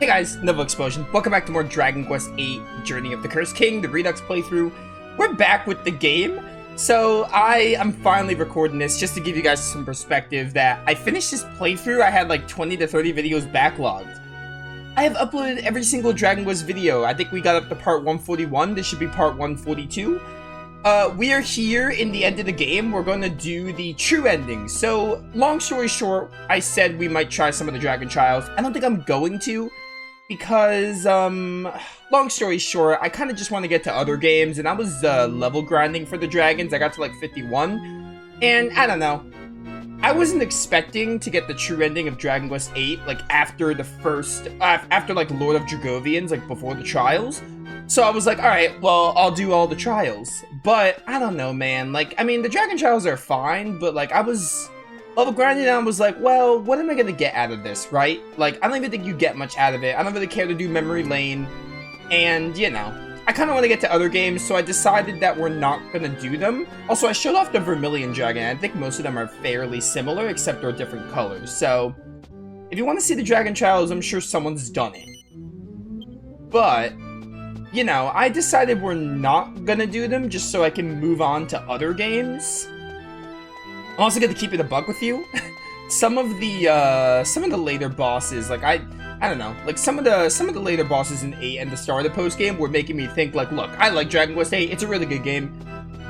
Hey guys, Novaexplosion. Welcome back to more Dragon Quest VIII Journey of the Cursed King, the Redux playthrough. We're back with the game. So I am finally recording this just to give you guys some perspective that I finished this playthrough. I had like 20 to 30 videos backlogged. I have uploaded every single Dragon Quest video. I think we got up to part 141. This should be part 142. We are here in the end of the game. We're going to do the true ending. So, long story short, I said we might try some of the Dragon Trials. I don't think I'm going to. Because, long story short, I kind of just want to get to other games, and I was, level grinding for the dragons. I got to, like, 51, and I don't know. I wasn't expecting to get the true ending of Dragon Quest VIII, like, after the first, after, like, Lord of Dragovians, like, before the trials. So I was like, alright, well, I'll do all the trials. But, I don't know, man. Like, I mean, the Dragon Trials are fine, but, like, I was level grinding and I was like, well, what am I gonna get out of this, right? Like, I don't even think you get much out of it. I don't really care to do Memory Lane. And, you know, I kind of want to get to other games, so I decided that we're not gonna do them. Also, I showed off the Vermilion Dragon. I think most of them are fairly similar, except they're different colors. So, if you want to see the Dragon Trials, I'm sure someone's done it. But, you know, I decided we're not gonna do them just so I can move on to other games. I'm also gonna keep it a buck with you. some of the later bosses, like I don't know, like some of the later bosses in 8 and the start of the post game were making me think like, look, I like Dragon Quest VIII, it's a really good game,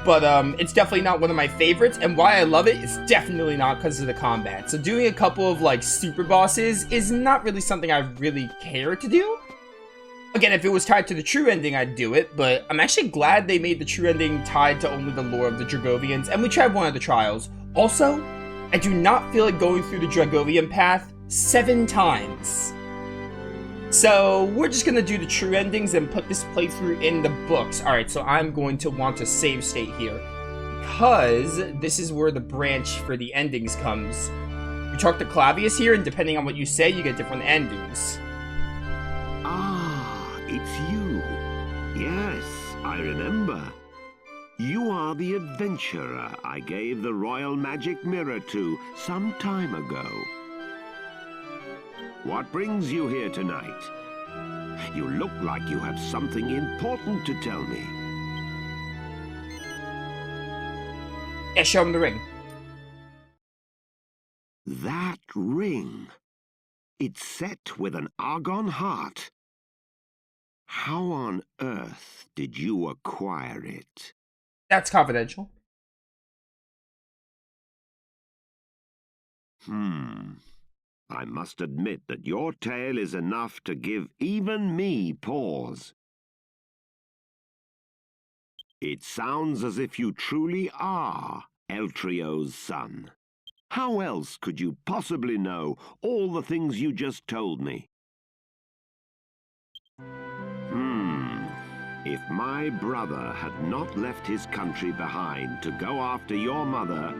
but it's definitely not one of my favorites, and why I love it is definitely not because of the combat. So doing a couple of like super bosses is not really something I really care to do. Again, if it was tied to the true ending, I'd do it, but I'm actually glad they made the true ending tied to only the lore of the Dragovians, and we tried one of the trials. Also, I do not feel like going through the Dragovian path 7 times. So, we're just gonna do the true endings and put this playthrough in the books. Alright, so I'm going to want to save state here, because this is where the branch for the endings comes. You talk to Clavius here, and depending on what you say, you get different endings. Ah, it's you. Yes, I remember. You are the adventurer I gave the royal magic mirror to some time ago. What brings you here tonight? You look like you have something important to tell me. Yeah, show him the ring. That ring. It's set with an Argon heart. How on earth did you acquire it? That's confidential. I must admit that your tale is enough to give even me pause. It sounds as if you truly are Eltrio's son. How else could you possibly know all the things you just told me? If my brother had not left his country behind to go after your mother,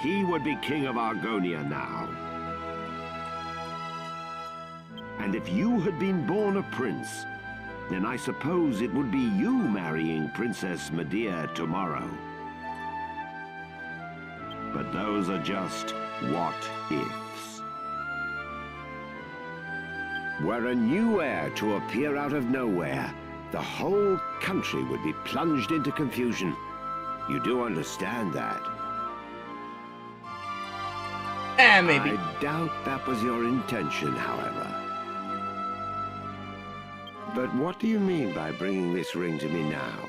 he would be king of Argonia now. And if you had been born a prince, then I suppose it would be you marrying Princess Medea tomorrow. But those are just what-ifs. Were a new heir to appear out of nowhere, the whole country would be plunged into confusion. You do understand that? Maybe. I doubt that was your intention, however. But what do you mean by bringing this ring to me now?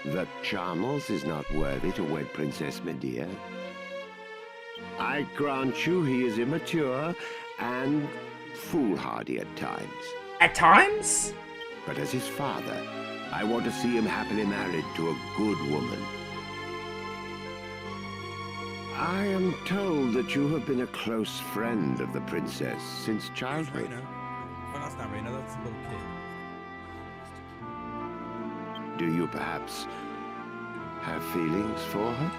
That Charmels is not worthy to wed Princess Medea? I grant you he is immature and foolhardy at times. At times? But as his father, I want to see him happily married to a good woman. I am told that you have been a close friend of the princess since childhood. Well, that's not Rena, that's a little kid. Do you perhaps have feelings for her?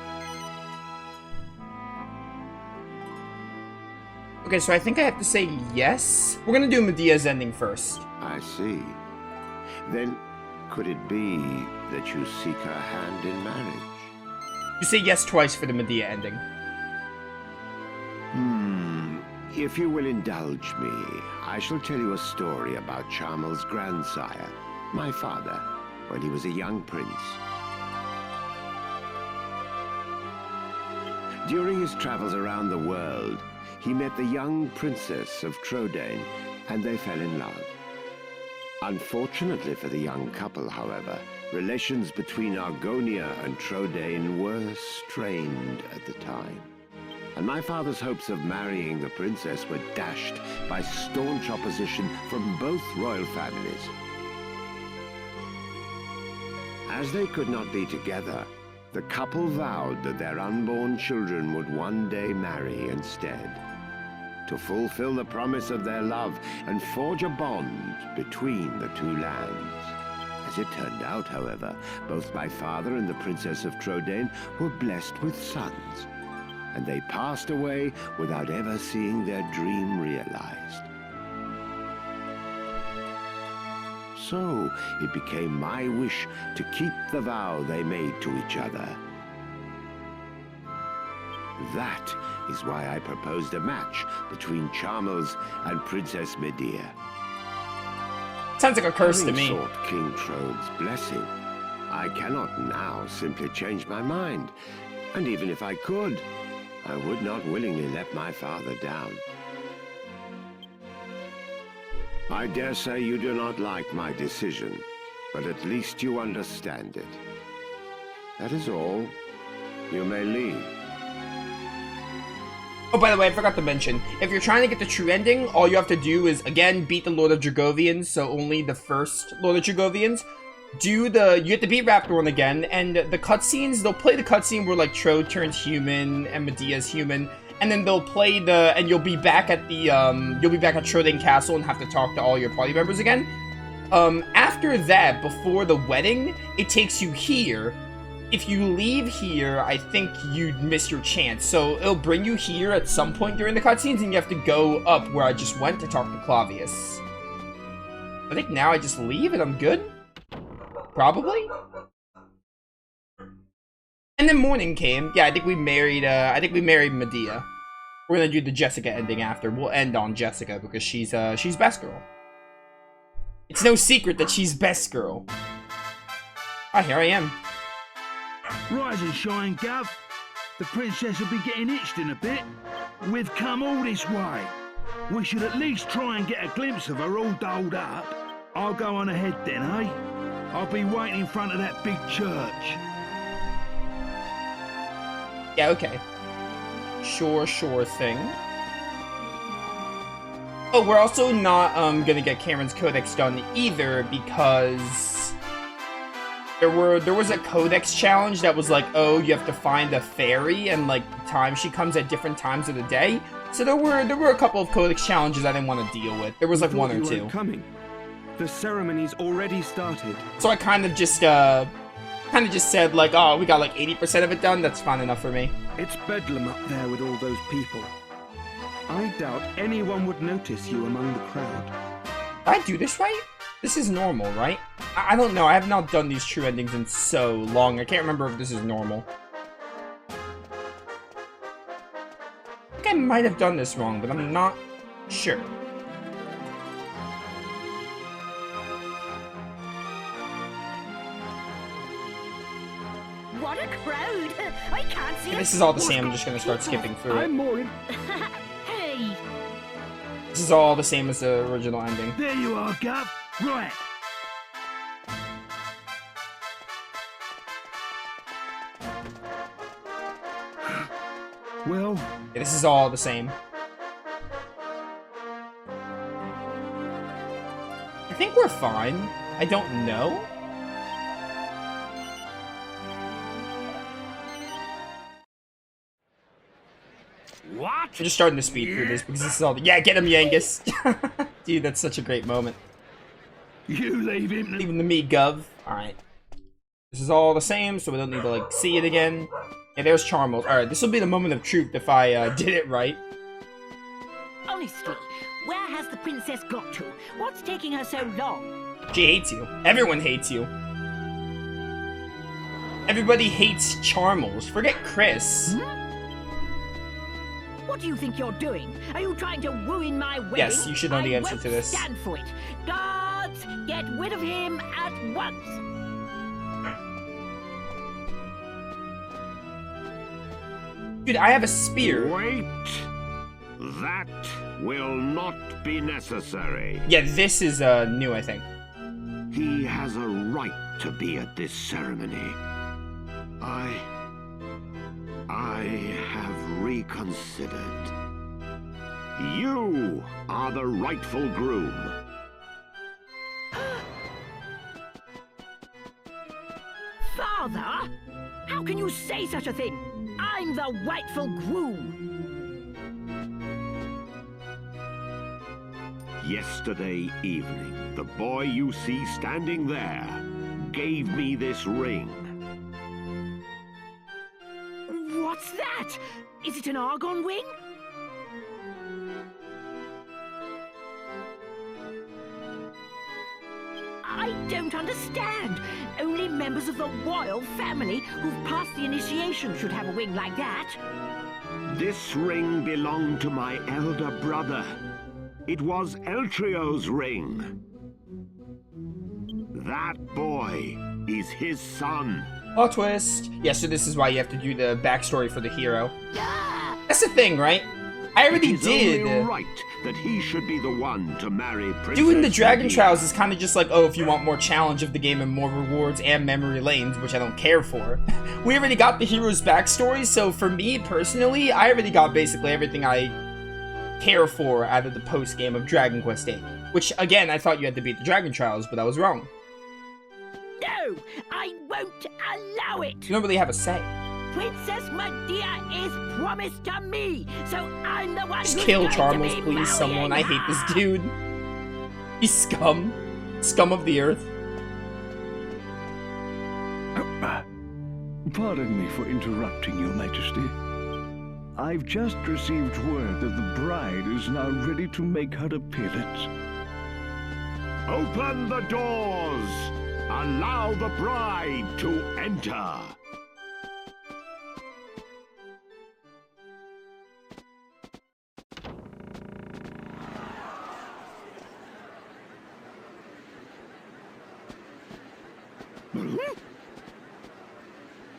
Okay, so I think I have to say yes. We're gonna do Medea's ending first. I see. Then, could it be that you seek her hand in marriage? You say yes twice for the Medea ending. If you will indulge me, I shall tell you a story about Charmel's grandsire, my father, when he was a young prince. During his travels around the world, he met the young princess of Trodain, and they fell in love. Unfortunately for the young couple, however, relations between Argonia and Trodain were strained at the time. And my father's hopes of marrying the princess were dashed by staunch opposition from both royal families. As they could not be together, the couple vowed that their unborn children would one day marry instead, to fulfill the promise of their love and forge a bond between the two lands. As it turned out, however, both my father and the Princess of Trodain were blessed with sons, and they passed away without ever seeing their dream realized. So it became my wish to keep the vow they made to each other. That is why I proposed a match between Charmels and Princess Medea. Sounds like a curse to Having me. sought King Trode's blessing, I cannot now simply change my mind. And even if I could, I would not willingly let my father down. I dare say you do not like my decision, but at least you understand it. That is all. You may leave. Oh, by the way, I forgot to mention, if you're trying to get the true ending, all you have to do is, again, beat the Lord of Dragovians, so only the first Lord of Dragovians. You have to beat Raptorn again, and the cutscenes, they'll play the cutscene where, like, Trode turns human, and Medea's human, and then they'll play and you'll be back at the, you'll be back at Trodain Castle and have to talk to all your party members again. After that, before the wedding, it takes you here. If you leave here, I think you'd miss your chance. So it'll bring you here at some point during the cutscenes, and you have to go up where I just went to talk to Clavius. I think now I just leave and I'm good? Probably? And then morning came. Yeah, I think we married Medea. We're gonna do the Jessica ending after. We'll end on Jessica because she's best girl. It's no secret that she's best girl. Ah, here I am. Rise and shine, Gov. The princess will be getting itched in a bit. We've come all this way. We should at least try and get a glimpse of her all dolled up. I'll go on ahead then, eh? I'll be waiting in front of that big church. Yeah, okay. Sure thing. Oh, we're also not gonna get Cameron's Codex done either because there was a Codex challenge that was like, oh, you have to find a fairy and like she comes at different times of the day. So there were a couple of Codex challenges I didn't want to deal with. There was like one or two. Coming. The ceremony's already started. So I kind of just said like, oh, we got like 80% of it done. That's fine enough for me. It's bedlam up there with all those people. I doubt anyone would notice you among the crowd. Did I do this right? This is normal, right? I don't know. I have not done these true endings in so long. I can't remember if this is normal. I think I might have done this wrong, but I'm not sure. What a crowd! I can't see. This is all the same. I'm just gonna start skipping through it. I'm more in... Hey! This is all the same as the original ending. There you are, Gov. Right. Well, Yeah, this is all the same. I think we're fine. I don't know. What? I'm just starting to speed through this because this is all. Yeah, get him, Yangus. Dude, that's such a great moment. You leave him. Leaving the me, Gov. Alright. This is all the same, so we don't need to, like, see it again. Yeah, there's Charmel. Alright, this will be the moment of truth if I did it right. Honestly, where has the princess got to? What's taking her so long? She hates you. Everyone hates you. Everybody hates Charmels. Forget Chris. What do you think you're doing? Are you trying to ruin my wedding? Yes, you should know the answer I won't to this. stand for it. Guards, get rid of him at once. Dude, I have a spear. Wait! That will not be necessary. Yeah, this is new, I think. He has a right to be at this ceremony. I have reconsidered. You are the rightful groom. Father? How can you say such a thing? I'm the rightful groom. Yesterday evening, the boy you see standing there gave me this ring. What's that? Is it an argon ring? I don't understand. Only members of the royal family who've passed the initiation should have a ring like that. This ring belonged to my elder brother. It was Eltrio's ring. That boy is his son. Plot twist. Yeah, so this is why you have to do the backstory for the hero. Ah! That's the thing, right? I already It is did. only right that he should be the one to marry Princess Doing the Dragon Medea. Trials is kind of just like, oh, if you want more challenge of the game and more rewards and memory lanes, which I don't care for. We already got the hero's backstory, so for me personally, I already got basically everything I care for out of the post-game of Dragon Quest VIII. Which, again, I thought you had to beat the Dragon Trials, but I was wrong. No, I won't allow it. You don't really have a say. Princess Medea is promised to me, so I'm the one Just who's kill going to Charmels, be please, someone. I marrying hate this her. dude. He's scum. Scum of the earth. Pardon me for interrupting, Your Majesty. I've just received word that the bride is now ready to make her appearance. Open the doors! Allow the bride to enter!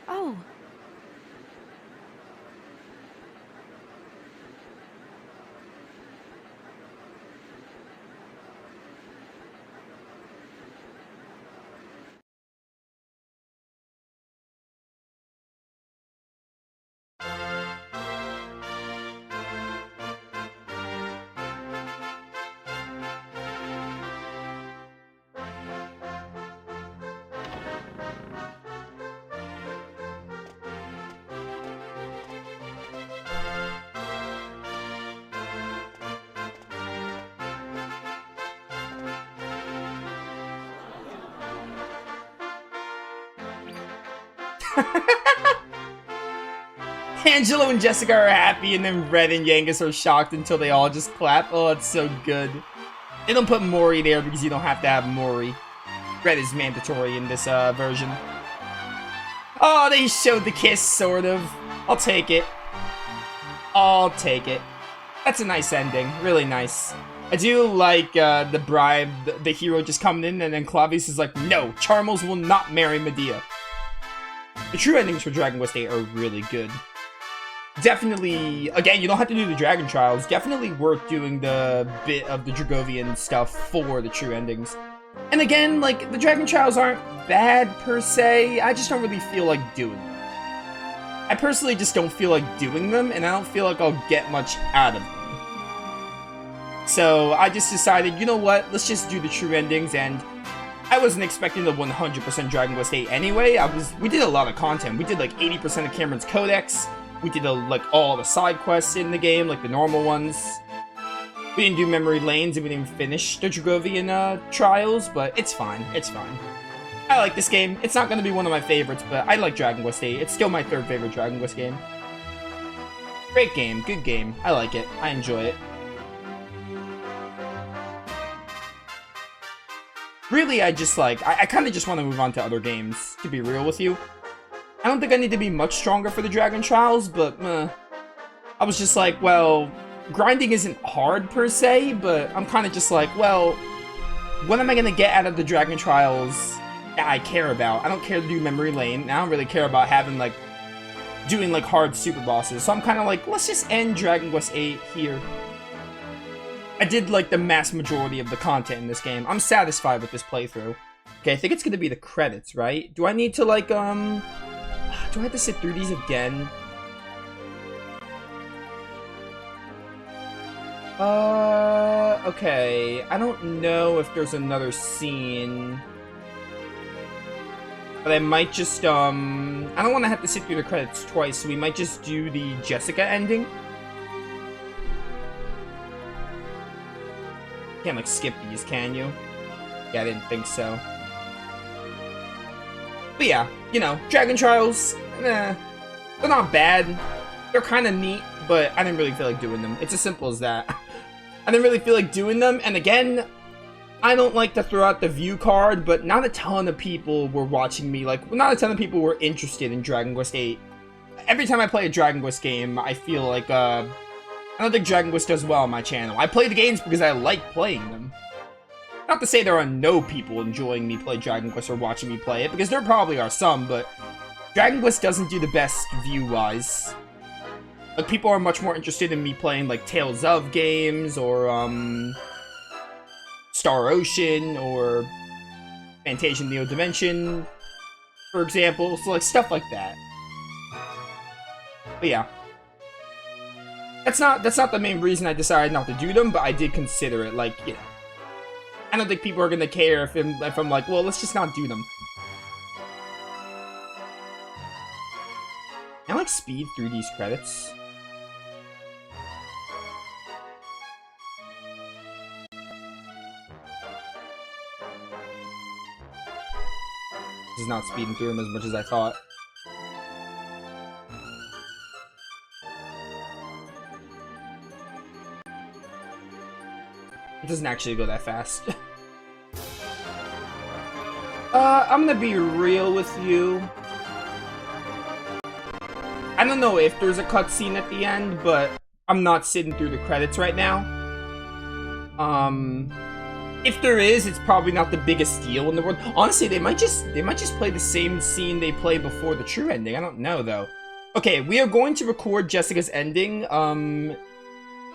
Oh. Angelo and Jessica are happy, and then Red and Yangus are shocked until they all just clap. Oh, it's so good. They don't put Mori there because you don't have to have Mori. Red is mandatory in this version. Oh, they showed the kiss, sort of. I'll take it. I'll take it. That's a nice ending. Really nice. I do like the bribe, the hero just coming in, and then Clavius is like, no, Charmels will not marry Medea. The true endings for Dragon Quest VIII are really good. Definitely, again, you don't have to do the Dragon Trials. Definitely worth doing the bit of the Dragovian stuff for the true endings. And again, like, the Dragon Trials aren't bad per se. I just don't really feel like doing them. I personally just don't feel like doing them, and I don't feel like I'll get much out of them. So I just decided, you know what, let's just do the true endings, and I wasn't expecting the 100% Dragon Quest VIII anyway. We did a lot of content. We did like 80% of Cameron's Codex. We did like all the side quests in the game, like the normal ones. We didn't do memory lanes, and we didn't finish the Dragovian trials, but it's fine. It's fine. I like this game. It's not going to be one of my favorites, but I like Dragon Quest VIII. It's still my third favorite Dragon Quest game. Great game. Good game. I like it. I enjoy it. Really, I just like, I kind of just want to move on to other games, to be real with you. I don't think I need to be much stronger for the Dragon Trials, but I'll I was just like, well, grinding isn't hard per se, but I'm kind of just like, well, what am I going to get out of the Dragon Trials that I care about? I don't care to do Memory Lane, and I don't really care about having, like, doing, like, hard super bosses. So I'm kind of like, let's just end Dragon Quest VIII here. I did, like, the mass majority of the content in this game. I'm satisfied with this playthrough. Okay, I think it's going to be the credits, right? Do I need to, like, do I have to sit through these again? Okay. I don't know if there's another scene. But I might just, I don't want to have to sit through the credits twice, so we might just do the Jessica ending. Can't, like, skip these, can you? Yeah, I didn't think so. But yeah, you know, Dragon Trials, they're not bad. They're kind of neat, but I didn't really feel like doing them. It's as simple as that. I didn't really feel like doing them, and again, I don't like to throw out the view card, but not a ton of people were watching me. Like, not a ton of people were interested in Dragon Quest VIII. Every time I play a Dragon Quest game, I feel like, I don't think Dragon Quest does well on my channel. I play the games because I like playing them. Not to say there are no people enjoying me play Dragon Quest or watching me play it, because there probably are some, but Dragon Quest doesn't do the best view-wise. Like, people are much more interested in me playing, like, Tales of games, or, Star Ocean, or Fantasia Neo Dimension, for example. So, like, stuff like that. But yeah. That's not the main reason I decided not to do them, but I did consider it, like, you know. I don't think people are gonna care if I'm like, well, let's just not do them. Can I, like, speed through these credits? This is not speeding through them as much as I thought. It doesn't actually go that fast. I'm gonna be real with you. I don't know if there's a cutscene at the end, but I'm not sitting through the credits right now. If there is, it's probably not the biggest deal in the world. Honestly, they might just play the same scene they play before the true ending. I don't know though. Okay, we are going to record Jessica's ending.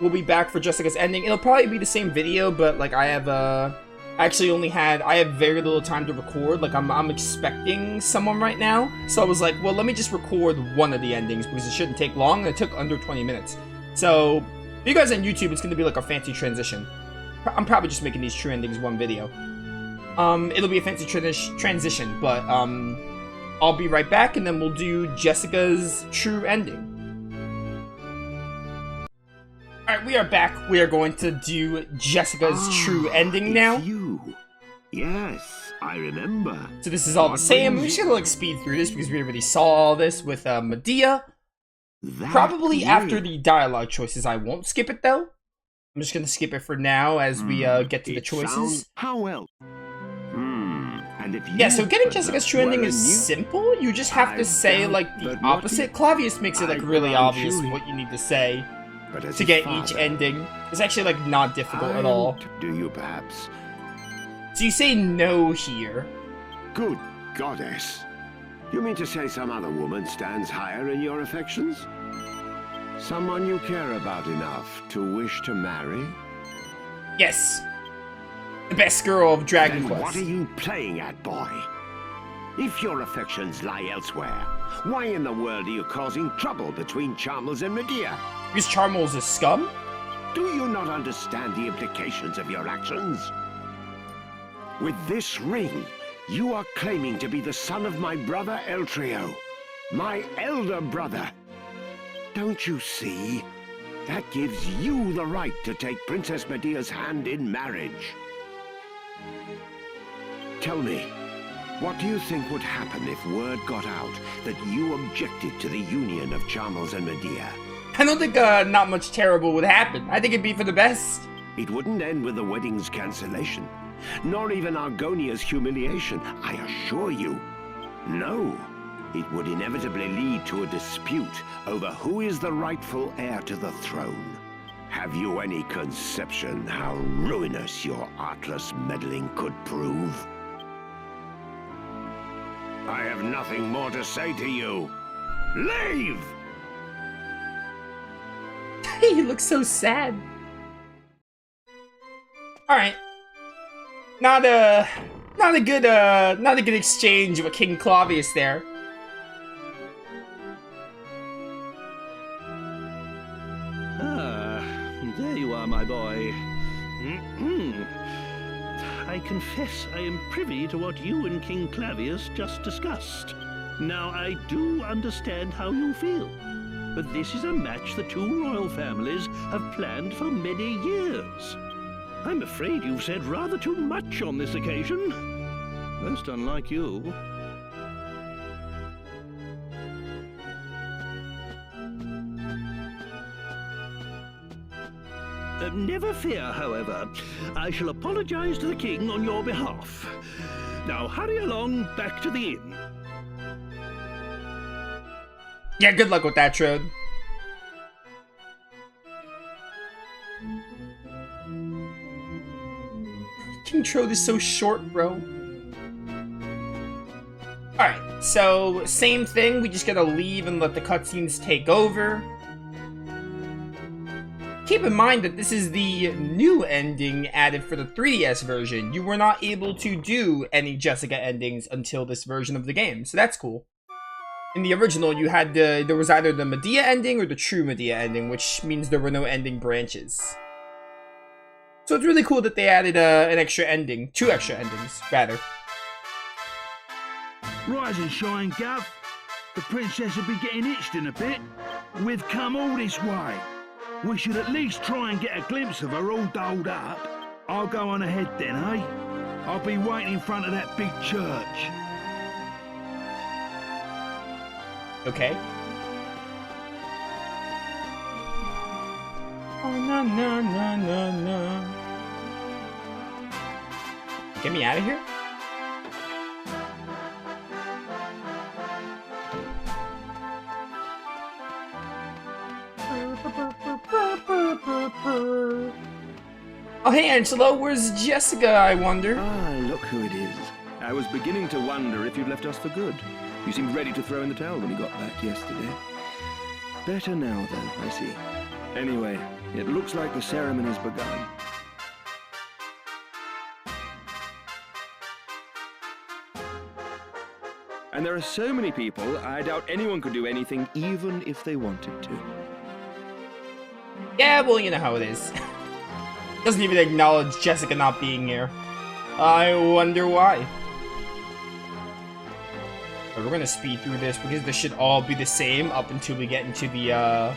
We'll be back for Jessica's ending. It'll probably be the same video, but like I have I have very little time to record. Like I'm expecting someone right now, so I was like, well, let me just record one of the endings because it shouldn't take long. And it took under 20 minutes. So for you guys on YouTube, it's gonna be like a fancy transition. I'm probably just making these true endings one video. It'll be a fancy transition, but I'll be right back, and then we'll do Jessica's true ending. Alright, we are back. We are going to do Jessica's true ending now. You. Yes, I remember. So this is all the same. We're just gonna like speed through this because we already saw all this with Medea. Probably after the dialogue choices. I won't skip it though. I'm just gonna skip it for now as we get to the choices. How well? And if yeah, so getting Jessica's true ending is simple. You just have to say like the opposite. Clavius makes it like really obvious what you need to say to get each ending. It's actually like not difficult at all. Do you perhaps? So you say no here. Good goddess. You mean to say some other woman stands higher in your affections? Someone you care about enough to wish to marry? Yes. The best girl of Dragon Quest. What are you playing at, boy? If your affections lie elsewhere, why in the world are you causing trouble between Charmels and Medea? Because Charmels is scum? Do you not understand the implications of your actions? With this ring, you are claiming to be the son of my brother Eltrio, my elder brother. Don't you see? That gives you the right to take Princess Medea's hand in marriage. Tell me, what do you think would happen if word got out that you objected to the union of Charmels and Medea? I don't think not much terrible would happen. I think it'd be for the best. It wouldn't end with the wedding's cancellation, nor even Argonia's humiliation, I assure you. No. it would inevitably lead to a dispute over who is the rightful heir to the throne. Have you any conception how ruinous your artless meddling could prove? I have nothing more to say to you. Leave! He looks so sad. All right, not a good exchange with King Clavius there. Ah, there you are, my boy. I confess I am privy to what you and King Clavius just discussed. Now, I do understand how you feel, but this is a match the two royal families have planned for many years. I'm afraid you've said rather too much on this occasion. Most unlike you. Never fear, however. I shall apologize to the king on your behalf. Now hurry along back to the inn. Yeah, good luck with that, Trode. King Trode is so short, bro. Alright, so same thing, we just gotta leave and let the cutscenes take over. Keep in mind that this is the new ending added for the 3DS version. You were not able to do any Jessica endings until this version of the game, so that's cool. In the original, you had there was either the Medea ending or the true Medea ending, which means there were no ending branches. So it's really cool that they added an extra ending, 2 extra endings, rather. Rise and shine, Gov. The princess will be getting itched in a bit. We've come all this way. We should at least try and get a glimpse of her all dolled up. I'll go on ahead then, eh? I'll be waiting in front of that big church. Okay. Oh, no, no, no, no, no. Get me out of here? Oh, hey, Angelo, where's Jessica, I wonder? Ah, look who it is. I was beginning to wonder if you'd left us for good. You seemed ready to throw in the towel when you got back yesterday. Better now, though, I see. Anyway, it looks like the ceremony's begun. And there are so many people, I doubt anyone could do anything, even if they wanted to. Yeah, well, you know how it is. Doesn't even acknowledge Jessica not being here. I wonder why. But we're gonna speed through this because this should all be the same up until we get into the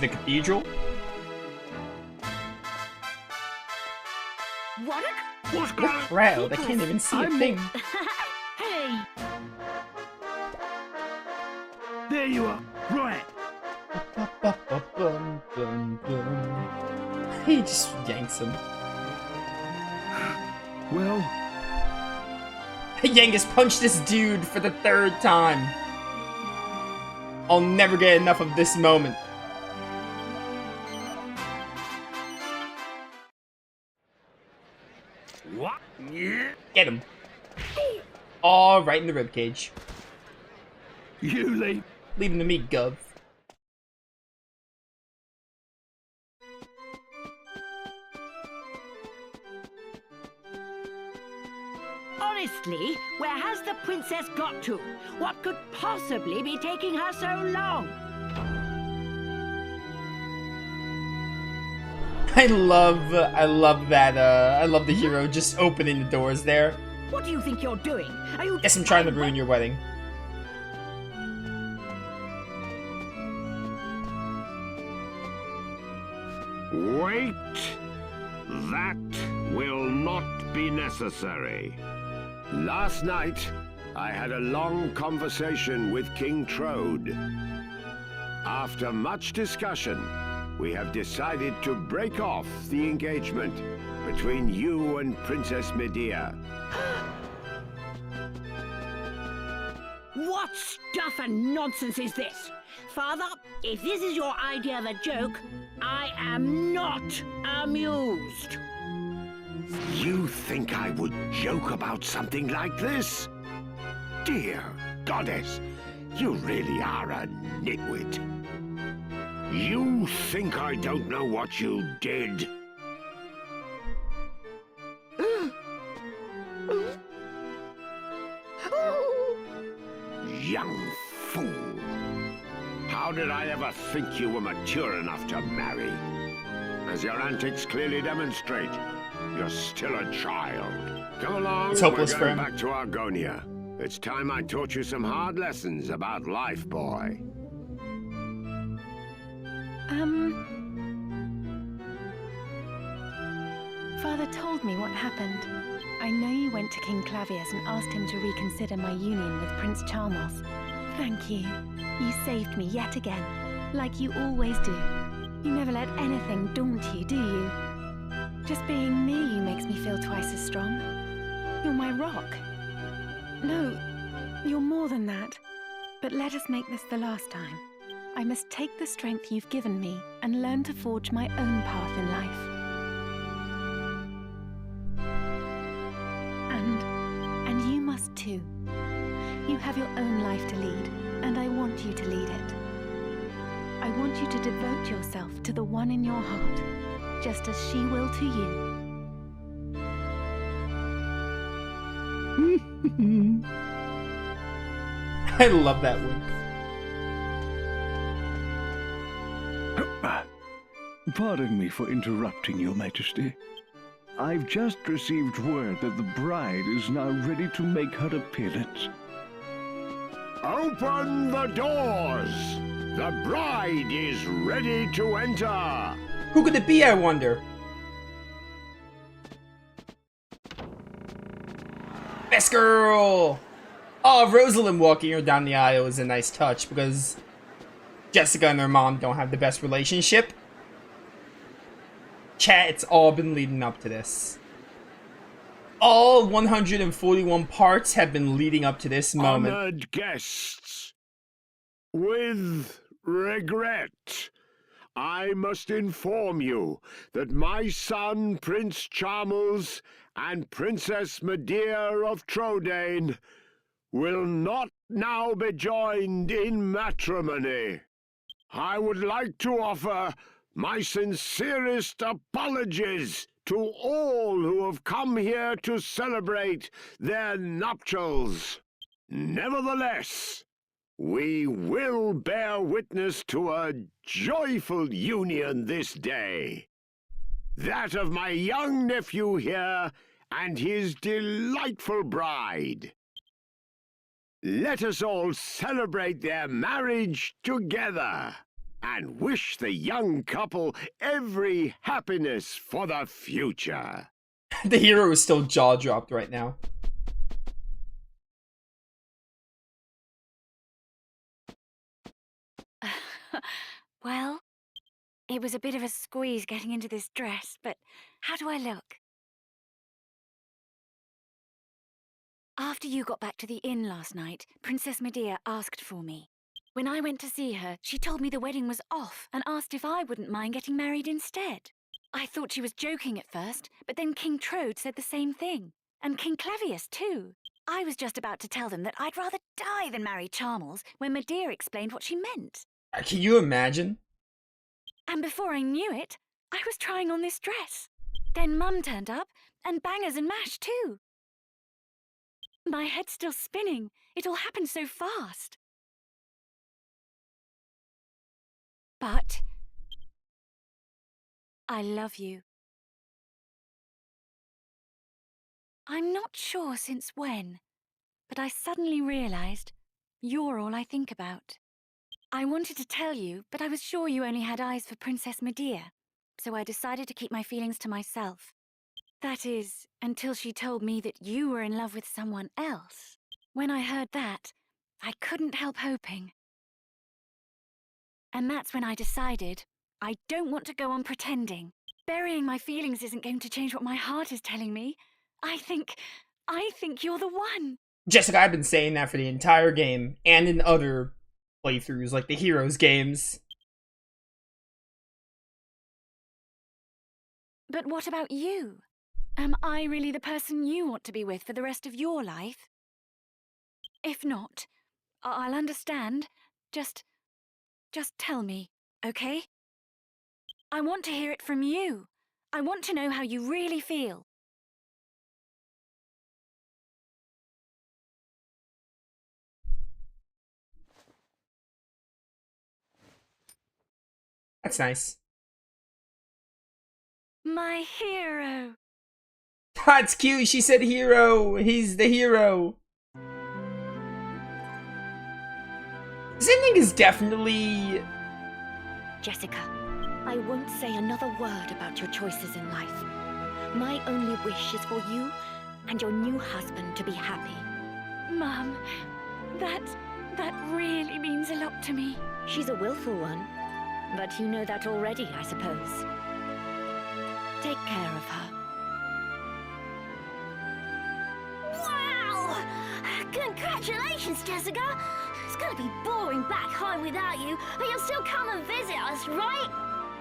cathedral. What What's The going on? crowd, I can't even see a thing. Hey! There you are. Right. He just yanks him. Well, Yangus punched this dude for the 3rd time. I'll never get enough of this moment. what? Get him. All right in the ribcage. You leave. Leave him to me, Gov. Honestly, where has the princess got to? What could possibly be taking her so long? I love that, I love the hero just opening the doors there. What do you think you're doing? Are you... Guess I'm trying to ruin your wedding. Wait! That will not be necessary. Last night, I had a long conversation with King Trode. After much discussion, we have decided to break off the engagement between you and Princess Medea. What stuff and nonsense is this? Father, if this is your idea of a joke, I am not amused. You think I would joke about something like this? Dear goddess, you really are a nitwit. You think I don't know what you did? Young fool. How did I ever think you were mature enough to marry? As your antics clearly demonstrate, you're still a child. Come along, It's hopeless we're for going him. back to Argonia. It's time I taught you some hard lessons about life, boy. Father told me what happened. I know you went to King Clavius and asked him to reconsider my union with Prince Charmos. Thank you. You saved me yet again, like you always do. You never let anything daunt you, do you? Just being near you makes me feel twice as strong. You're my rock. No, you're more than that. But let us make this the last time. I must take the strength you've given me and learn to forge my own path in life. And you must too. You have your own life to lead, and I want you to lead it. I want you to devote yourself to the one in your heart, just as she will to you. I love that wink. Pardon me for interrupting, Your Majesty. I've just received word that the bride is now ready to make her appearance. Open the doors! The bride is ready to enter! Who could it be, I wonder? Best girl! Oh, Rosalind walking her down the aisle is a nice touch because Jessica and her mom don't have the best relationship. Chat, it's all been leading up to this. All 141 parts have been leading up to this moment. Honored guests, with regret, I must inform you that my son, Prince Charmels, and Princess Medea of Trodain will not now be joined in matrimony. I would like to offer my sincerest apologies to all who have come here to celebrate their nuptials. Nevertheless, we will bear witness to a joyful union this day. That of my young nephew here and his delightful bride. Let us all celebrate their marriage together and wish the young couple every happiness for the future. The hero is still jaw-dropped right now. Well, it was a bit of a squeeze getting into this dress, but how do I look? After you got back to the inn last night, Princess Medea asked for me. When I went to see her, she told me the wedding was off and asked if I wouldn't mind getting married instead. I thought she was joking at first, but then King Trode said the same thing. And King Clavius, too. I was just about to tell them that I'd rather die than marry Charmels when Medea explained what she meant. Can you imagine? And before I knew it, I was trying on this dress. Then Mum turned up, and Bangers and Mash, too. My head's still spinning. It all happened so fast. But I love you. I'm not sure since when, but I suddenly realized you're all I think about. I wanted to tell you, but I was sure you only had eyes for Princess Medea, so I decided to keep my feelings to myself. That is, until she told me that you were in love with someone else. When I heard that, I couldn't help hoping. And that's when I decided I don't want to go on pretending. Burying my feelings isn't going to change what my heart is telling me. I think you're the one. Jessica, I've been saying that for the entire game, and in other playthroughs, like the Heroes games. But what about you? Am I really the person you want to be with for the rest of your life? If not, I'll understand. Just tell me, okay? I want to hear it from you. I want to know how you really feel. That's nice. My hero. That's cute. She said hero. He's the hero. This ending is definitely... Jessica, I won't say another word about your choices in life. My only wish is for you and your new husband to be happy. Mum, that really means a lot to me. She's a willful one, but you know that already, I suppose. Take care of her. Wow! Congratulations, Jessica! It's gonna be boring back home without you, but you'll still come and visit us, right?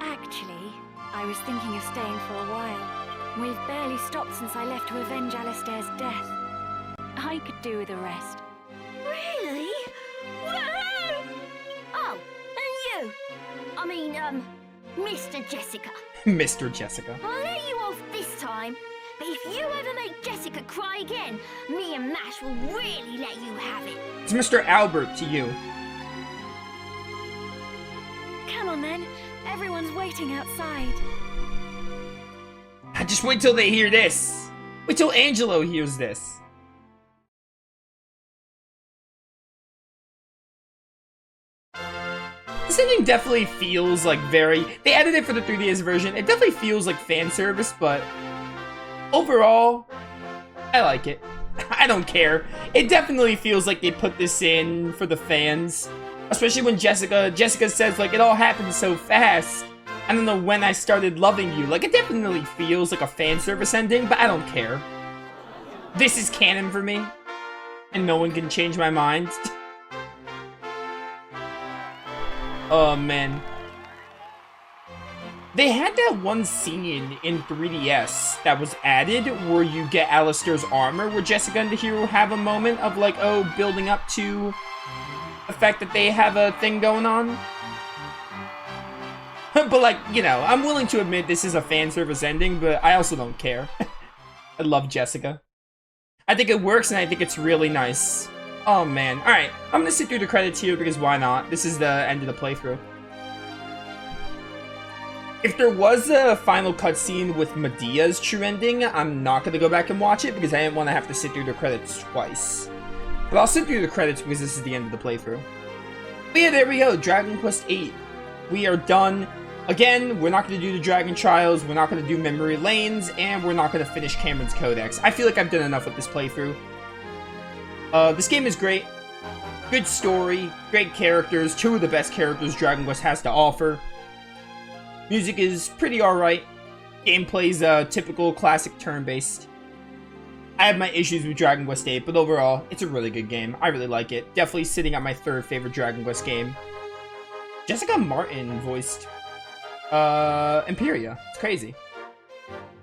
Actually, I was thinking of staying for a while. We've barely stopped since I left to avenge Alistair's death. I could do with a rest. Really? Woohoo! Oh, and you? I mean, Mr. Jessica. Mr. Jessica. I'll let you off this time, but if you ever make Jessica cry again, me and Mash will really let you have it. It's Mr. Albert to you. Come on then, everyone's waiting outside. Just wait till they hear this. Wait till Angelo hears this. This ending definitely feels like very... They added it for the 3DS version. It definitely feels like fan service, but overall, I like it. I don't care. It definitely feels like they put this in for the fans. Especially when Jessica says, like, it all happened so fast. I don't know when I started loving you. Like, it definitely feels like a fan service ending, but I don't care. This is canon for me, and no one can change my mind. Oh, man. They had that one scene in 3DS that was added where you get Alistair's armor, where Jessica and the hero have a moment of, like, oh, building up to the fact that they have a thing going on. But, like, you know, I'm willing to admit this is a fan service ending, but I also don't care. I love Jessica. I think it works, and I think it's really nice. Oh, man. Alright, I'm gonna sit through the credits here, because why not? This is the end of the playthrough. If there was a final cutscene with Medea's true ending, I'm not gonna go back and watch it, because I didn't want to have to sit through the credits twice. But I'll sit through the credits, because this is the end of the playthrough. But yeah, there we go. Dragon Quest VIII. We are done. Again, we're not going to do the Dragon Trials, we're not going to do Memory Lanes, and we're not going to finish Cameron's Codex. I feel like I've done enough with this playthrough. This game is great. Good story, great characters, two of the best characters Dragon Quest has to offer. Music is pretty alright. Gameplay's typical classic turn-based. I have my issues with Dragon Quest VIII, but overall, it's a really good game. I really like it. Definitely sitting at my third favorite Dragon Quest game. Jessica Martin voiced Imperia. It's crazy.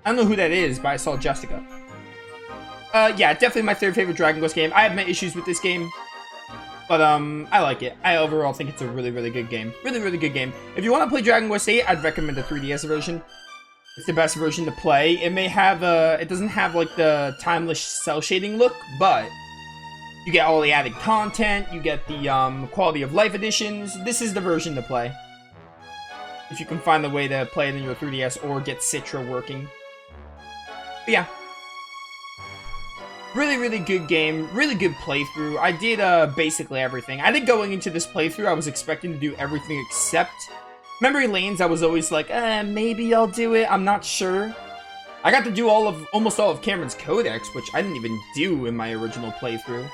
I don't know who that is, but I saw Jessica. Yeah, definitely my third favorite Dragon Quest game. I have my issues with this game, but I like it. I overall think it's a really, really good game. Really, really good game. If you want to play Dragon Quest VIII, I'd recommend the 3DS version. It's the best version to play. It may have it doesn't have like the timeless cell shading look, but you get all the added content. You get the quality of life additions. This is the version to play. If you can find the way to play it in your 3DS or get Citra working. But yeah. Really, really good game. Really good playthrough. I did basically everything. I think going into this playthrough, I was expecting to do everything except Memory Lanes. I was always like, maybe I'll do it. I'm not sure. I got to do almost all of Cameron's Codex, which I didn't even do in my original playthrough.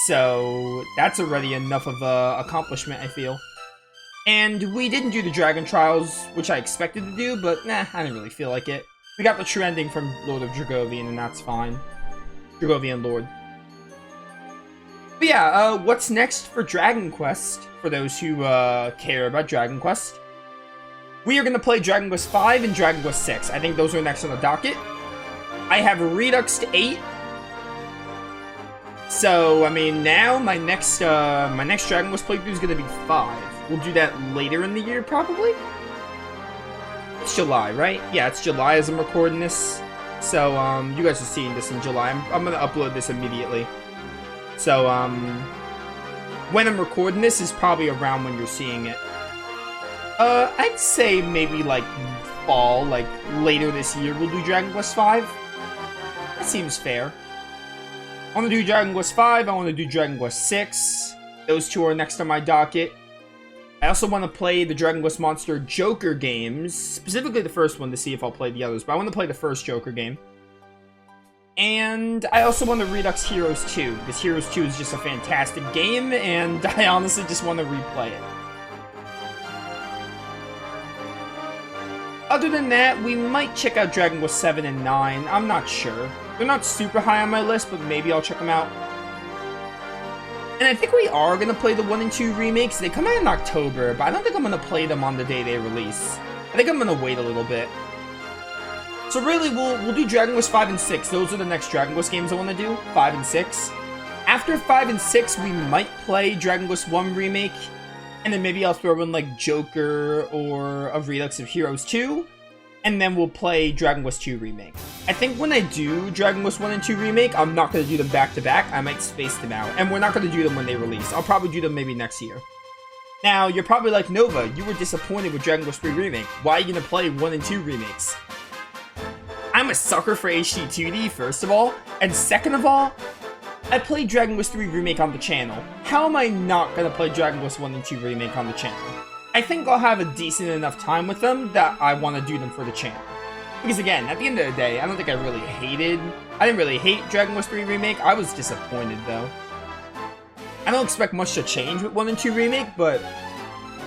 So that's already enough of a accomplishment, I feel. And we didn't do the Dragon Trials, which I expected to do, but nah, I didn't really feel like it. We got the true ending from Lord of Dragovian, and that's fine. Dragovian Lord. But yeah, what's next for Dragon Quest? For those who care about Dragon Quest, we are going to play Dragon Quest V and Dragon Quest VI. I think those are next on the docket. I have Redux to 8. So, I mean, now my next Dragon Quest playthrough is going to be 5. We'll do that later in the year, probably? It's July, right? Yeah, it's July as I'm recording this. So, you guys are seeing this in July. I'm going to upload this immediately. So, when I'm recording this is probably around when you're seeing it. I'd say maybe, like, fall, like, later this year we'll do Dragon Quest V. That seems fair. I want to do Dragon Quest V, I want to do Dragon Quest VI. Those two are next on my docket. I also want to play the Dragon Quest Monster Joker games, specifically the first one to see if I'll play the others, but I want to play the first Joker game. And I also want to Redux Heroes 2, because Heroes 2 is just a fantastic game, and I honestly just want to replay it. Other than that, we might check out Dragon Quest 7 and 9, I'm not sure. They're not super high on my list, but maybe I'll check them out. And I think we are going to play the 1 and 2 remakes. They come out in October, but I don't think I'm going to play them on the day they release. I think I'm going to wait a little bit. So really, we'll do Dragon Quest 5 and 6. Those are the next Dragon Quest games I want to do, 5 and 6. After 5 and 6, we might play Dragon Quest 1 Remake. And then maybe I'll throw in like Joker or a Redux of Heroes 2. And then we'll play Dragon Quest 2 Remake. I think when I do Dragon Quest 1 and 2 Remake, I'm not going to do them back to back. I might space them out. And we're not going to do them when they release. I'll probably do them maybe next year. Now, you're probably like, Nova, you were disappointed with Dragon Quest 3 Remake. Why are you going to play 1 and 2 remakes? I'm a sucker for HD 2D, first of all. And second of all, I played Dragon Quest 3 Remake on the channel. How am I not going to play Dragon Quest 1 and 2 Remake on the channel? I think I'll have a decent enough time with them that I want to do them for the channel. Because again, at the end of the day, I don't think I didn't really hate Dragon Quest 3 Remake. I was disappointed though. I don't expect much to change with 1 and 2 Remake, but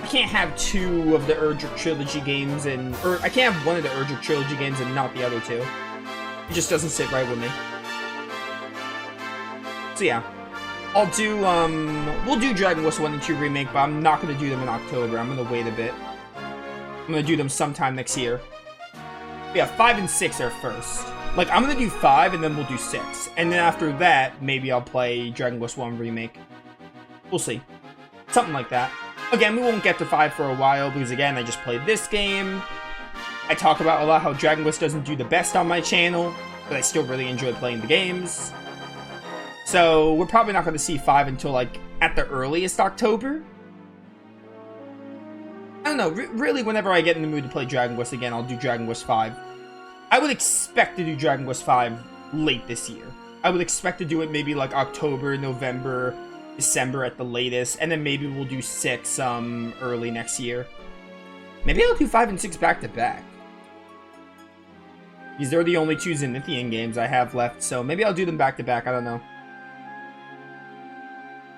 I can't have 2 of the Erdrick Trilogy games or I can't have 1 of the Erdrick Trilogy games and not the other 2. It just doesn't sit right with me. So yeah. We'll do Dragon Quest 1 and 2 Remake, but I'm not going to do them in October. I'm going to wait a bit. I'm going to do them sometime next year. But yeah, 5 and 6 are first. Like, I'm going to do 5, and then we'll do 6. And then after that, maybe I'll play Dragon Quest 1 Remake. We'll see. Something like that. Again, we won't get to 5 for a while, because again, I just played this game. I talk about a lot how Dragon Quest doesn't do the best on my channel, but I still really enjoy playing the games. So, we're probably not going to see 5 until, like, at the earliest October. I don't know, really, whenever I get in the mood to play Dragon Quest again, I'll do Dragon Quest 5. I would expect to do Dragon Quest 5 late this year. I would expect to do it maybe, like, October, November, December at the latest, and then maybe we'll do 6, early next year. Maybe I'll do 5 and 6 back-to-back. These are the only 2 Zenithian games I have left, so maybe I'll do them back-to-back, I don't know.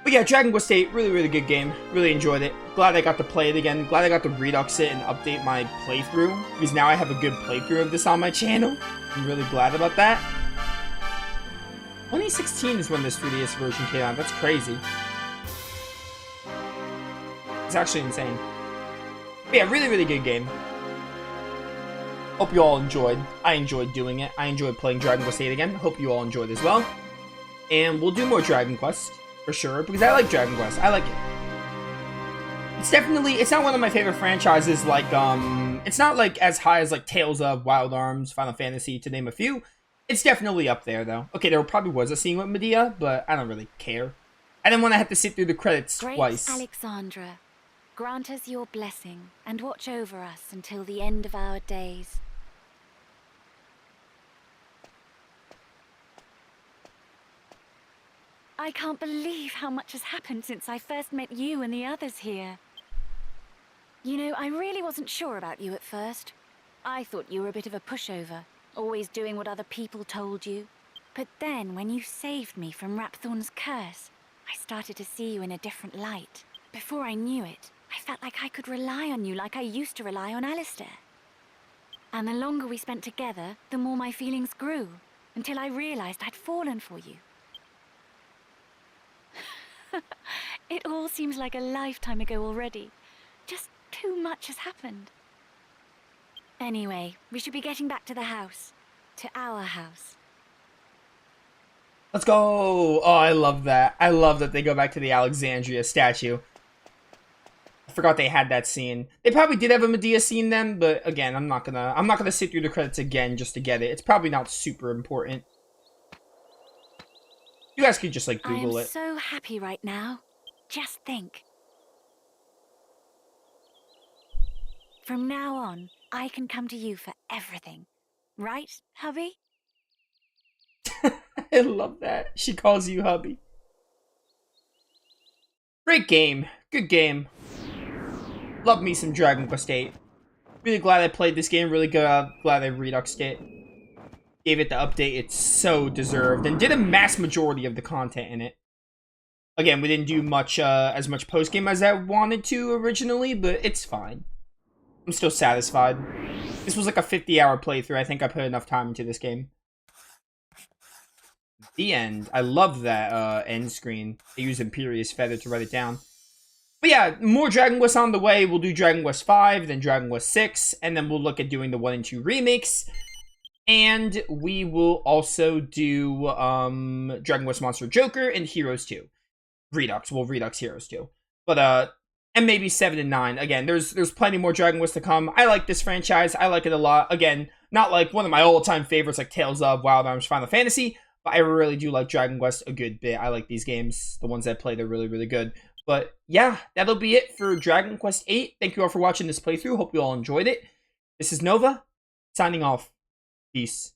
But yeah, Dragon Quest VIII, really, really good game. Really enjoyed it. Glad I got to play it again. Glad I got to Redux it and update my playthrough. Because now I have a good playthrough of this on my channel. I'm really glad about that. 2016 is when this 3DS version came out. That's crazy. It's actually insane. But yeah, really, really good game. Hope you all enjoyed. I enjoyed doing it. I enjoyed playing Dragon Quest VIII again. Hope you all enjoyed as well. And we'll do more Dragon Quest. For sure, because I like Dragon Quest. I like it. It's not one of my favorite franchises, like, it's not, like, as high as, like, Tales of, Wild Arms, Final Fantasy, to name a few. It's definitely up there, though. Okay, there probably was a scene with Medea, but I don't really care. I didn't want to have to sit through the credits twice. Great Alexandra, grant us your blessing, and watch over us until the end of our days. I can't believe how much has happened since I first met you and the others here. You know, I really wasn't sure about you at first. I thought you were a bit of a pushover, always doing what other people told you. But then, when you saved me from Rapthorn's curse, I started to see you in a different light. Before I knew it, I felt like I could rely on you like I used to rely on Alistair. And the longer we spent together, the more my feelings grew, until I realized I'd fallen for you. It all seems like a lifetime ago already. Just too much has happened. Anyway, we should be getting back to the house. To our house. Let's go! Oh, I love that. I love that they go back to the Alexandria statue. I forgot they had that scene. They probably did have a Medea scene then, but again, I'm not gonna sit through the credits again just to get it. It's probably not super important. You guys could just like Google I am it. so happy right now. Just think. From now on, I can come to you for everything. Right, hubby? I love that. She calls you hubby. Great game. Good game. Love me some Dragon Quest VIII. Really glad I played this game. Really glad I Reduxed it. Gave it the update it's so deserved. And did a mass majority of the content in it. Again, we didn't do much, as much post-game as I wanted to originally, but it's fine. I'm still satisfied. This was like a 50-hour playthrough. I think I put enough time into this game. The end. I love that end screen. I use Imperious Feather to write it down. But yeah, more Dragon Quest on the way. We'll do Dragon Quest V, then Dragon Quest VI, and then we'll look at doing the 1 and 2 remakes. And we will also do Dragon Quest Monster Joker and Heroes 2. Redux. Well, Redux Heroes 2. But, and maybe 7 and 9. Again, there's plenty more Dragon Quest to come. I like this franchise. I like it a lot. Again, not like one of my all-time favorites like Tales of, Wild Arms, Final Fantasy, but I really do like Dragon Quest a good bit. I like these games. The ones I play, they're really, really good. But yeah, that'll be it for Dragon Quest VIII. Thank you all for watching this playthrough. Hope you all enjoyed it. This is Nova, signing off. Peace.